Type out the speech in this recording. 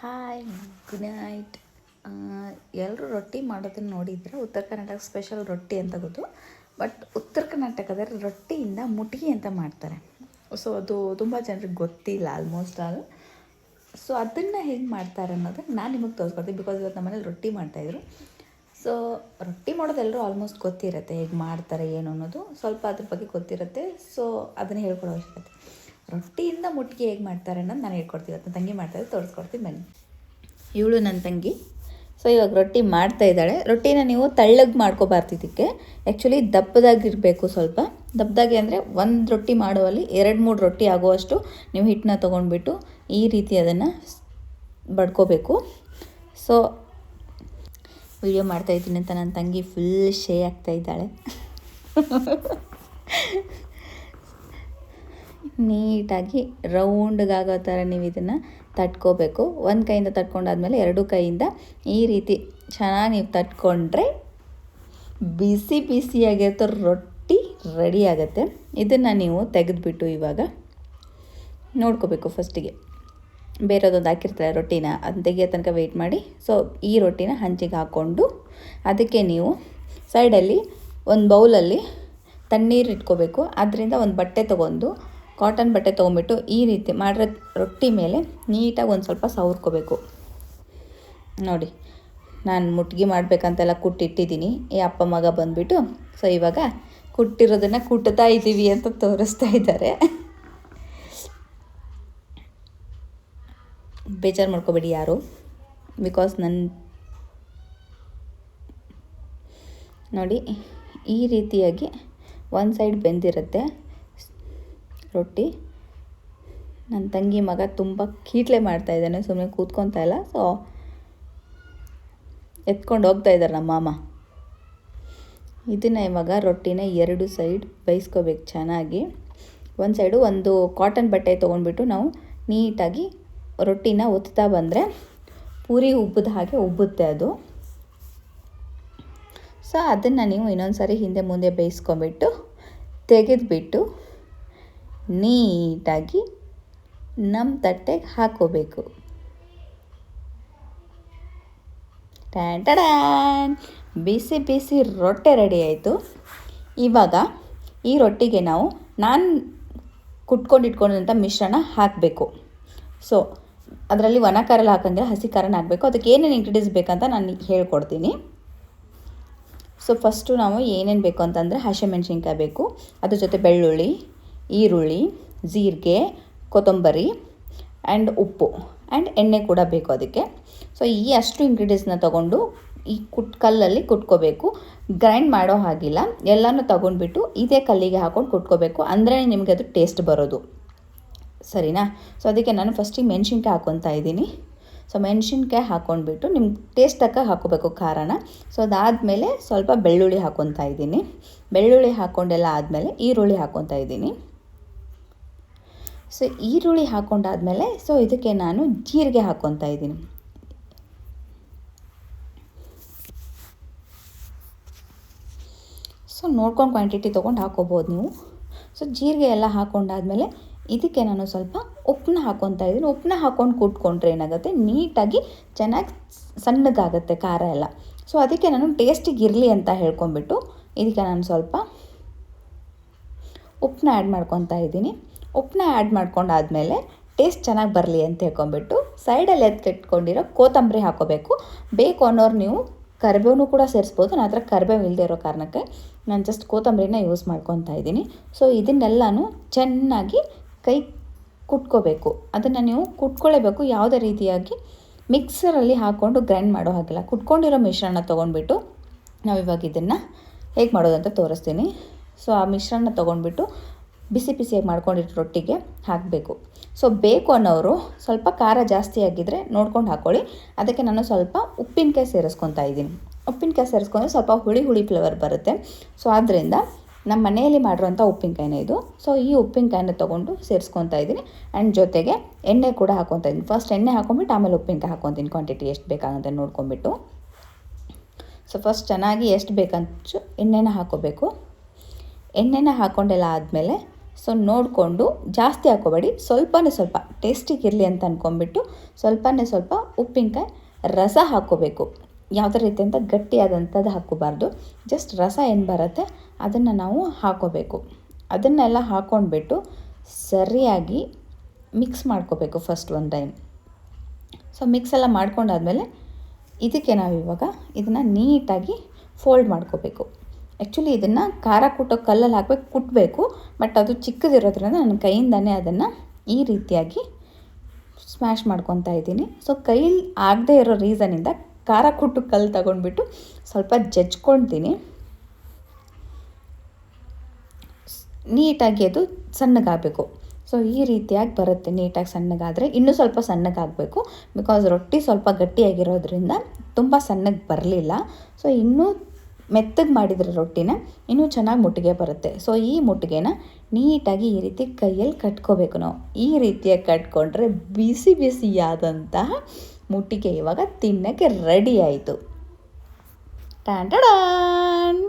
Hi, good night. ಎಲ್ಲರೂ ರೊಟ್ಟಿ ಮಾಡೋದನ್ನು ನೋಡಿದರೆ ಉತ್ತರ ಕರ್ನಾಟಕ ಸ್ಪೆಷಲ್ ರೊಟ್ಟಿ ಅಂತ ಗೊತ್ತು. ಬಟ್ ಉತ್ತರ ಕರ್ನಾಟಕದಲ್ಲಿ ರೊಟ್ಟಿಯಿಂದ ಮುಟ್ಗಿ ಅಂತ ಮಾಡ್ತಾರೆ. ಸೊ ಅದು ತುಂಬ ಜನರಿಗೆ ಗೊತ್ತಿಲ್ಲ ಆಲ್ಮೋಸ್ಟ್ ಆಲ್. ಸೊ ಅದನ್ನು ಹೇಗೆ ಮಾಡ್ತಾರೆ ಅನ್ನೋದನ್ನು ನಾನು ನಿಮಗೆ ತೋರಿಸ್ಕೊಡ್ತೀನಿ. ಬಿಕಾಸ್ ಇವತ್ತು ನಮ್ಮ ಮನೇಲಿ ರೊಟ್ಟಿ ಮಾಡ್ತಾಯಿದ್ರು. ಸೊ ರೊಟ್ಟಿ ಮಾಡೋದು ಎಲ್ಲರೂ ಆಲ್ಮೋಸ್ಟ್ ಗೊತ್ತಿರುತ್ತೆ, ಹೇಗೆ ಮಾಡ್ತಾರೆ ಏನು ಅನ್ನೋದು ಸ್ವಲ್ಪ ಅದ್ರ ಬಗ್ಗೆ ಗೊತ್ತಿರುತ್ತೆ. ಸೊ ಅದನ್ನು ಹೇಳ್ಕೊಡೋ ಅವಶ್ಯಕತೆ. ರೊಟ್ಟಿಯಿಂದ ಮುಟ್ಗಿ ಹೇಗೆ ಮಾಡ್ತಾರೆ ಅನ್ನೋದು ನಾನು ಹೇಳ್ಕೊಡ್ತೀನಿ. ನನ್ನ ತಂಗಿ ಮಾಡ್ತಾಯಿದ್ದು ತೋರಿಸ್ಕೊಡ್ತೀನಿ ಬನ್ನಿ. ಇವಳು ನನ್ನ ತಂಗಿ. ಸೊ ಇವಾಗ ರೊಟ್ಟಿ ಮಾಡ್ತಾ ಇದ್ದಾಳೆ. ರೊಟ್ಟಿನ ನೀವು ತೆಳ್ಳಗೆ ಮಾಡ್ಕೋಬಾರ್ದು. ಇದಕ್ಕೆ ಆ್ಯಕ್ಚುಲಿ ದಪ್ಪದಾಗಿರಬೇಕು. ಸ್ವಲ್ಪ ದಪ್ಪದಾಗಿ ಅಂದರೆ ಒಂದು ರೊಟ್ಟಿ ಮಾಡುವಲ್ಲಿ 2-3 ರೊಟ್ಟಿ ಆಗುವಷ್ಟು ನೀವು ಹಿಟ್ಟನ್ನ ತೊಗೊಂಡ್ಬಿಟ್ಟು ಈ ರೀತಿ ಅದನ್ನು ಬಡ್ಕೋಬೇಕು. ಸೊ ವಿಡಿಯೋ ಮಾಡ್ತಾಯಿದ್ದೀನಿ ಅಂತ ನನ್ನ ತಂಗಿ ಫುಲ್ ಶೇ ಆಗ್ತಾ ಇದ್ದಾಳೆ. ನೀಟಾಗಿ ರೌಂಡ್ಗಾಗೋ ಥರ ನೀವು ಇದನ್ನು ತಟ್ಕೋಬೇಕು. ಒಂದು ಕೈಯಿಂದ ತಟ್ಕೊಂಡಾದ್ಮೇಲೆ 2 ಕೈಯಿಂದ ಈ ರೀತಿ ಚೆನ್ನಾಗಿ ನೀವು ತಟ್ಕೊಂಡ್ರೆ ಬಿಸಿ ಬಿಸಿಯಾಗಿರೋ ರೊಟ್ಟಿ ರೆಡಿ ಆಗುತ್ತೆ. ಇದನ್ನು ನೀವು ತೆಗೆದುಬಿಟ್ಟು ಇವಾಗ ನೋಡ್ಕೋಬೇಕು. ಫಸ್ಟಿಗೆ ಬೇರೆದೊಂದು ಹಾಕಿರ್ತಾರೆ ರೊಟ್ಟಿನ, ಅದನ್ನ ತೆಗಿಯೋ ತನಕ ವೆಯ್ಟ್ ಮಾಡಿ. ಸೊ ಈ ರೊಟ್ಟಿನ ಹಂಚಿಗೆ ಹಾಕ್ಕೊಂಡು ಅದಕ್ಕೆ ನೀವು ಸೈಡಲ್ಲಿ ಒಂದು ಬೌಲಲ್ಲಿ ತಣ್ಣೀರು ಇಟ್ಕೋಬೇಕು. ಅದರಿಂದ ಒಂದು ಬಟ್ಟೆ ತೊಗೊಂಡು, ಕಾಟನ್ ಬಟ್ಟೆ ತೊಗೊಂಬಿಟ್ಟು ಈ ರೀತಿ ಮಾಡಿರೋ ರೊಟ್ಟಿ ಮೇಲೆ ನೀಟಾಗಿ ಒಂದು ಸ್ವಲ್ಪ ಸವರ್ಕೋಬೇಕು. ನೋಡಿ, ನಾನು ಮುಟ್ಗಿ ಮಾಡಬೇಕಂತೆಲ್ಲ ಕುಟ್ಟಿಟ್ಟಿದ್ದೀನಿ. ಈ ಅಪ್ಪ ಮಗ ಬಂದುಬಿಟ್ಟು ಸೊ ಇವಾಗ ಕುಟ್ಟಿರೋದನ್ನು ಕುಟ್ತಾ ಇದ್ದೀವಿ ಅಂತ ತೋರಿಸ್ತಾ ಇದ್ದಾರೆ. ಬೇಜಾರು ಮಾಡ್ಕೋಬೇಡಿ ಯಾರು, ಬಿಕಾಸ್ ನೋಡಿ ಈ ರೀತಿಯಾಗಿ ಒಂದು ಸೈಡ್ ಬೆಂದಿರುತ್ತೆ ರೊಟ್ಟಿ. ನನ್ನ ತಂಗಿ ಮಗ ತುಂಬ ಕೀಟ್ಲೆ ಮಾಡ್ತಾಯಿದ್ದಾನೆ, ಸುಮ್ಮನೆ ಕೂತ್ಕೊತಾ ಇಲ್ಲ. ಸೊ ಎತ್ಕೊಂಡು ಹೋಗ್ತಾ ಇದ್ದಾರೆ ನಮ್ಮ ಮಾಮ. ಇದನ್ನು ಇವಾಗ ರೊಟ್ಟಿನ 2 ಸೈಡ್ ಬೇಯಿಸ್ಕೋಬೇಕು ಚೆನ್ನಾಗಿ. ಒಂದು ಸೈಡು ಒಂದು ಕಾಟನ್ ಬಟ್ಟೆ ತೊಗೊಂಡ್ಬಿಟ್ಟು ನಾವು ನೀಟಾಗಿ ರೊಟ್ಟಿನ ಒತ್ತಾ ಬಂದರೆ ಪೂರಿ ಉಬ್ಬದ ಹಾಗೆ ಉಬ್ಬುತ್ತೆ ಅದು. ಸೊ ಅದನ್ನು ನೀವು ಇನ್ನೊಂದು ಸಾರಿ ಹಿಂದೆ ಮುಂದೆ ಬೇಯಿಸ್ಕೊಂಬಿಟ್ಟು ತೆಗೆದುಬಿಟ್ಟು ನೀಟಾಗಿ ನಮ್ಮ ತಟ್ಟೆಗೆ ಹಾಕೋಬೇಕು. ಟ್ಯಾನ್, ಬಿಸಿ ಬಿಸಿ ರೊಟ್ಟೆ ರೆಡಿ ಆಯಿತು. ಇವಾಗ ಈ ರೊಟ್ಟಿಗೆ ನಾನು ಕುಟ್ಕೊಂಡಿಟ್ಕೊಂಡಂಥ ಮಿಶ್ರಣ ಹಾಕಬೇಕು. ಸೊ ಅದರಲ್ಲಿ ಒಣ ಖಾರ ಎಲ್ಲ ಹಾಕಂಗಿಲ್ಲ, ಹಸಿ ಖಾರನ ಹಾಕಬೇಕು. ಅದಕ್ಕೆ ಏನೇನು ಇಂಗ್ರೀಡಿಯೆಂಟ್ಸ್ ಬೇಕಂತ ನಾನು ಹೇಳ್ಕೊಡ್ತೀನಿ. ಸೊ ಫಸ್ಟು ನಾವು ಏನೇನು ಬೇಕು ಅಂತಂದರೆ ಹಸಿಮೆಣ್ಸಿನ್ಕಾಯಿ ಬೇಕು, ಅದ್ರ ಜೊತೆ ಬೆಳ್ಳುಳ್ಳಿ, ಈರುಳ್ಳಿ, ಜೀರಿಗೆ, ಕೊತ್ತಂಬರಿ ಆ್ಯಂಡ್ ಉಪ್ಪು ಆ್ಯಂಡ್ ಎಣ್ಣೆ ಕೂಡ ಬೇಕು ಅದಕ್ಕೆ. ಸೊ ಈ ಅಷ್ಟು ಇಂಗ್ರೀಡಿಯೆಂಟ್ಸ್ನ ತೊಗೊಂಡು ಈ ಕಲ್ಲಲ್ಲಿ ಕುಟ್ಕೋಬೇಕು. ಗ್ರೈಂಡ್ ಮಾಡೋ ಹಾಗಿಲ್ಲ, ಎಲ್ಲನೂ ತೊಗೊಂಡ್ಬಿಟ್ಟು ಇದೇ ಕಲ್ಲಿಗೆ ಹಾಕ್ಕೊಂಡು ಕುಟ್ಕೋಬೇಕು. ಅಂದರೆ ನಿಮಗೆ ಅದು ಟೇಸ್ಟ್ ಬರೋದು, ಸರಿನಾ? ಸೊ ಅದಕ್ಕೆ ನಾನು ಫಸ್ಟಿಗೆ ಮೆಣಸಿನ್ಕಾಯಿ ಹಾಕ್ಕೊತಾ ಇದ್ದೀನಿ. ಸೊ ಮೆಣಸಿನ್ಕಾಯಿ ಹಾಕ್ಕೊಂಡ್ಬಿಟ್ಟು ನಿಮ್ಗೆ ಟೇಸ್ಟ್ ತಕ್ಕ ಹಾಕ್ಕೋಬೇಕು ಖಾರನ. ಸೊ ಅದಾದಮೇಲೆ ಸ್ವಲ್ಪ ಬೆಳ್ಳುಳ್ಳಿ ಹಾಕ್ಕೊತಾ ಇದ್ದೀನಿ. ಬೆಳ್ಳುಳ್ಳಿ ಹಾಕ್ಕೊಂಡೆಲ್ಲ ಆದಮೇಲೆ ಈರುಳ್ಳಿ ಹಾಕ್ಕೊತಾ ಇದ್ದೀನಿ. ಸೊ ಈರುಳ್ಳಿ ಹಾಕ್ಕೊಂಡಾದ್ಮೇಲೆ ಸೊ ಇದಕ್ಕೆ ನಾನು ಜೀರಿಗೆ ಹಾಕ್ಕೊತಾ ಇದ್ದೀನಿ. ಸೊ ನೋಡ್ಕೊಂಡು ಕ್ವಾಂಟಿಟಿ ತೊಗೊಂಡು ಹಾಕ್ಕೋಬೋದು ನೀವು. ಸೊ ಜೀರಿಗೆ ಎಲ್ಲ ಹಾಕ್ಕೊಂಡಾದ್ಮೇಲೆ ಇದಕ್ಕೆ ನಾನು ಸ್ವಲ್ಪ ಉಪ್ಪನ್ನ ಹಾಕ್ಕೊತಾ ಇದ್ದೀನಿ. ಉಪ್ಪನ್ನ ಹಾಕ್ಕೊಂಡು ಕುಟ್ಕೊಂಡ್ರೆ ಏನಾಗುತ್ತೆ, ನೀಟಾಗಿ ಚೆನ್ನಾಗಿ ಸಣ್ಣಗಾಗುತ್ತೆ ಖಾರ ಎಲ್ಲ. ಸೊ ಅದಕ್ಕೆ ನಾನು ಟೇಸ್ಟಿಗೆ ಇರಲಿ ಅಂತ ಹೇಳ್ಕೊಂಬಿಟ್ಟು ಇದಕ್ಕೆ ನಾನು ಸ್ವಲ್ಪ ಉಪ್ಪನ್ನ ಆ್ಯಡ್ ಮಾಡ್ಕೊತಾ ಇದ್ದೀನಿ. ಉಪ್ಪನ್ನ ಆ್ಯಡ್ ಮಾಡ್ಕೊಂಡಾದ್ಮೇಲೆ ಟೇಸ್ಟ್ ಚೆನ್ನಾಗಿ ಬರಲಿ ಅಂತ ಹೇಳ್ಕೊಂಬಿಟ್ಟು ಸೈಡಲ್ಲಿ ಎತ್ತಿಟ್ಕೊಂಡಿರೋ ಕೊತ್ತಂಬರಿ ಹಾಕ್ಕೋಬೇಕು. ಬೇಕು ಅನ್ನೋರು ನೀವು ಕರಿಬೇವು ಕೂಡ ಸೇರಿಸ್ಬೋದು. ನನ್ನ ಹತ್ರ ಕರಿಬೇವು ಇಲ್ಲದೆ ಇರೋ ಕಾರಣಕ್ಕೆ ನಾನು ಜಸ್ಟ್ ಕೊತ್ತಂಬರಿನ ಯೂಸ್ ಮಾಡ್ಕೊತಾ ಇದ್ದೀನಿ. ಸೊ ಇದನ್ನೆಲ್ಲನೂ ಚೆನ್ನಾಗಿ ಕೈ ಕುಟ್ಕೋಬೇಕು. ಅದನ್ನು ನೀವು ಕುಟ್ಕೊಳ್ಳೇಬೇಕು. ಯಾವುದೇ ರೀತಿಯಾಗಿ ಮಿಕ್ಸರಲ್ಲಿ ಹಾಕ್ಕೊಂಡು ಗ್ರೈಂಡ್ ಮಾಡೋ ಹಾಗಿಲ್ಲ. ಕುಟ್ಕೊಂಡಿರೋ ಮಿಶ್ರಣ ತೊಗೊಂಡ್ಬಿಟ್ಟು ನಾವಿವಾಗ ಇದನ್ನು ಹೇಗೆ ಮಾಡೋದಂತ ತೋರಿಸ್ತೀನಿ. ಸೊ ಆ ಮಿಶ್ರಣ ತೊಗೊಂಡ್ಬಿಟ್ಟು ಬಿಸಿ ಬಿಸಿಯಾಗಿ ಮಾಡ್ಕೊಂಡಿರೋ ರೊಟ್ಟಿಗೆ ಹಾಕಬೇಕು. ಸೊ ಬೇಕು ಅನ್ನೋರು ಸ್ವಲ್ಪ ಖಾರ ಜಾಸ್ತಿ ಆಗಿದ್ದರೆ ನೋಡ್ಕೊಂಡು ಹಾಕ್ಕೊಳ್ಳಿ. ಅದಕ್ಕೆ ನಾನು ಸ್ವಲ್ಪ ಉಪ್ಪಿನಕಾಯಿ ಸೇರಿಸ್ಕೊತಾ ಇದ್ದೀನಿ. ಉಪ್ಪಿನಕಾಯಿ ಸೇರಿಸ್ಕೊಂಡ್ರೆ ಸ್ವಲ್ಪ ಹುಳಿ ಫ್ಲೇವರ್ ಬರುತ್ತೆ. ಸೊ ಆದ್ದರಿಂದ ನಮ್ಮ ಮನೆಯಲ್ಲಿ ಮಾಡಿರೋಂಥ ಉಪ್ಪಿನಕಾಯಿನೇ ಇದು. ಸೊ ಈ ಉಪ್ಪಿನಕಾಯಿನ ತೊಗೊಂಡು ಸೇರಿಸ್ಕೊತಾ ಇದ್ದೀನಿ. ಆ್ಯಂಡ್ ಜೊತೆಗೆ ಎಣ್ಣೆ ಕೂಡ ಹಾಕ್ಕೊತಾ ಇದ್ದೀನಿ. ಫಸ್ಟ್ ಎಣ್ಣೆ ಹಾಕ್ಕೊಂಬಿಟ್ಟು ಆಮೇಲೆ ಉಪ್ಪಿನಕಾಯಿ ಹಾಕ್ಕೊತೀನಿ. ಕ್ವಾಂಟಿಟಿ ಎಷ್ಟು ಬೇಕಾಗುತ್ತೆ ನೋಡ್ಕೊಂಬಿಟ್ಟು. ಸೊ ಫಸ್ಟ್ ಚೆನ್ನಾಗಿ ಎಷ್ಟು ಬೇಕಂತ ಎಣ್ಣೆನ ಹಾಕ್ಕೋಬೇಕು. ಎಣ್ಣೆನ ಹಾಕ್ಕೊಂಡೆಲ್ಲ ಆದಮೇಲೆ ಸೊ ನೋಡಿಕೊಂಡು ಜಾಸ್ತಿ ಹಾಕ್ಕೋಬೇಡಿ, ಸ್ವಲ್ಪನೇ ಸ್ವಲ್ಪ ಟೇಸ್ಟಿಗಿರಲಿ ಅಂತ ಅಂದ್ಕೊಂಬಿಟ್ಟು ಸ್ವಲ್ಪನೇ ಸ್ವಲ್ಪ ಉಪ್ಪಿನಕಾಯಿ ರಸ ಹಾಕ್ಕೋಬೇಕು. ಯಾವುದೇ ರೀತಿ ಅಂತ ಗಟ್ಟಿಯಾದಂಥದ್ದು ಹಾಕ್ಕೋಬಾರ್ದು, ಜಸ್ಟ್ ರಸ ಏನು ಬರುತ್ತೆ ಅದನ್ನು ನಾವು ಹಾಕ್ಕೋಬೇಕು. ಅದನ್ನೆಲ್ಲ ಹಾಕ್ಕೊಂಡ್ಬಿಟ್ಟು ಸರಿಯಾಗಿ ಮಿಕ್ಸ್ ಮಾಡ್ಕೋಬೇಕು ಫಸ್ಟ್ ಒಂದು ಟೈಮ್. ಸೊ ಮಿಕ್ಸ್ ಎಲ್ಲ ಮಾಡ್ಕೊಂಡಾದ್ಮೇಲೆ ಇದಕ್ಕೆ ನಾವಿವಾಗ ಇದನ್ನು ನೀಟಾಗಿ ಫೋಲ್ಡ್ ಮಾಡ್ಕೋಬೇಕು. ಆ್ಯಕ್ಚುಲಿ ಇದನ್ನು ಖಾರ ಕುಟ್ಟೋ ಕಲ್ಲಲ್ಲಿ ಹಾಕಬೇಕು, ಕುಟ್ಟಬೇಕು, ಬಟ್ ಅದು ಚಿಕ್ಕದಿರೋದ್ರಿಂದ ನನ್ನ ಕೈಯಿಂದನೇ ಅದನ್ನು ಈ ರೀತಿಯಾಗಿ ಸ್ಮ್ಯಾಶ್ ಮಾಡ್ಕೊತಾ ಇದ್ದೀನಿ. ಸೊ ಕೈಲಿ ಆಗದೆ ಇರೋ ರೀಸನಿಂದ ಖಾರ ಕುಟ್ಟು ಕಲ್ಲು ತಗೊಂಡ್ಬಿಟ್ಟು ಸ್ವಲ್ಪ ಜಜ್ಕೊಳ್ತೀನಿ. ನೀಟಾಗಿ ಅದು ಸಣ್ಣಗಾಗಬೇಕು. ಸೊ ಈ ರೀತಿಯಾಗಿ ಬರುತ್ತೆ. ನೀಟಾಗಿ ಸಣ್ಣಗಾದರೆ ಇನ್ನೂ ಸ್ವಲ್ಪ ಸಣ್ಣಗಾಗಬೇಕು, ಬಿಕಾಸ್ ರೊಟ್ಟಿ ಸ್ವಲ್ಪ ಗಟ್ಟಿಯಾಗಿರೋದ್ರಿಂದ ತುಂಬ ಸಣ್ಣಗೆ ಬರಲಿಲ್ಲ. ಸೊ ಇನ್ನೂ ಮೆತ್ತಗೆ ಮಾಡಿದರೆ ರೊಟ್ಟಿನ ಇನ್ನೂ ಚೆನ್ನಾಗಿ ಮುಟ್ಟಿಗೆ ಬರುತ್ತೆ. ಸೊ ಈ ಮುಟ್ಟಿಗೆನ ನೀಟಾಗಿ ಈ ರೀತಿ ಕೈಯಲ್ಲಿ ಕಟ್ಕೋಬೇಕು ನಾವು. ಈ ರೀತಿಯಾಗಿ ಕಟ್ಕೊಂಡ್ರೆ ಬಿಸಿ ಬಿಸಿಯಾದಂತಹ ಮುಟ್ಟಿಗೆ ಇವಾಗ ತಿನ್ನೋಕ್ಕೆ ರೆಡಿ ಆಯಿತು. ಟಾನ್ ಟಾಡಾನ್.